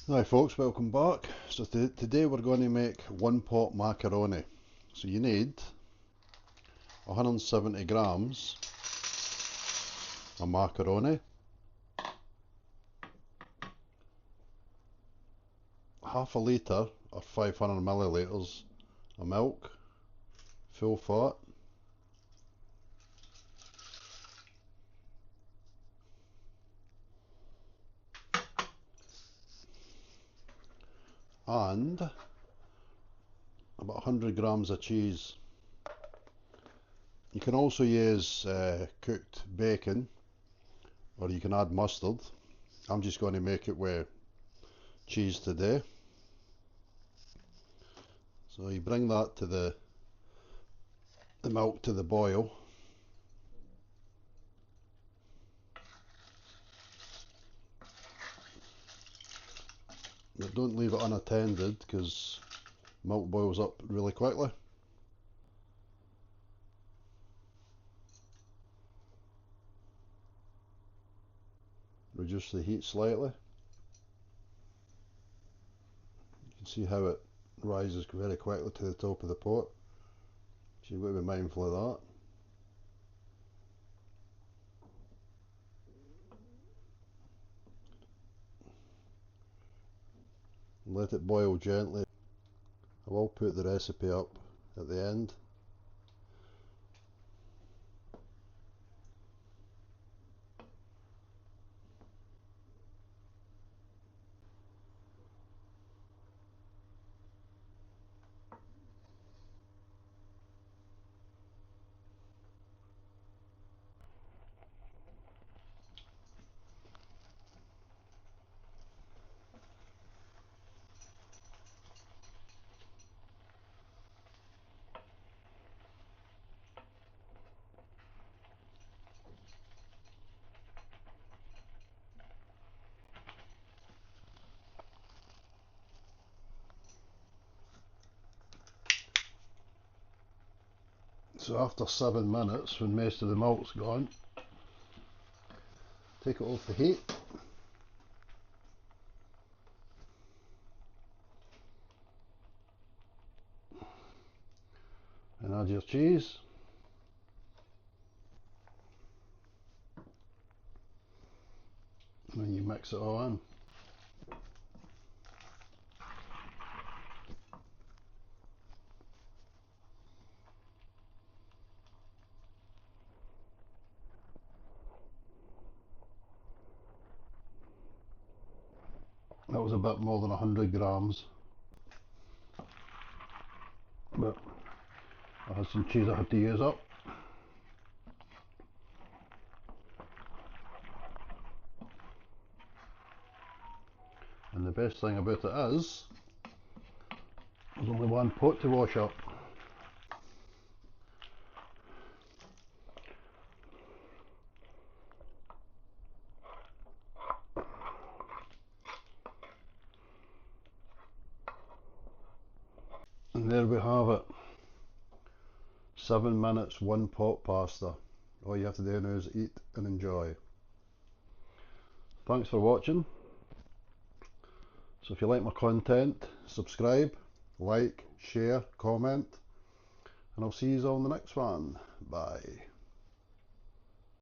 Hi folks, welcome back. So today we're going to make one pot macaroni. So you need 170 grams of macaroni, half a litre or 500 millilitres of milk, full fat, and about 100 grams of cheese. You can also use cooked bacon, or you can add mustard. I'm just going to make it with cheese today. So you bring that to the milk to the boil. But don't leave it unattended because milk boils up really quickly. Reduce the heat slightly. You can see how it rises very quickly to the top of the pot. So you've got to be mindful of that. Let it boil gently. I will put the recipe up at the end. So after 7 minutes, when most of the milk's gone, take it off the heat. And add your cheese. And then you mix it all in. That was a bit more than 100 grams. But I had some cheese I had to use up. And the best thing about it is, there's only one pot to wash up. And there we have it. 7 minutes, one pot pasta. All you have to do now is eat and enjoy. Thanks for watching. So if you like my content, subscribe, like, share, comment, and I'll see you all in the next one. Bye.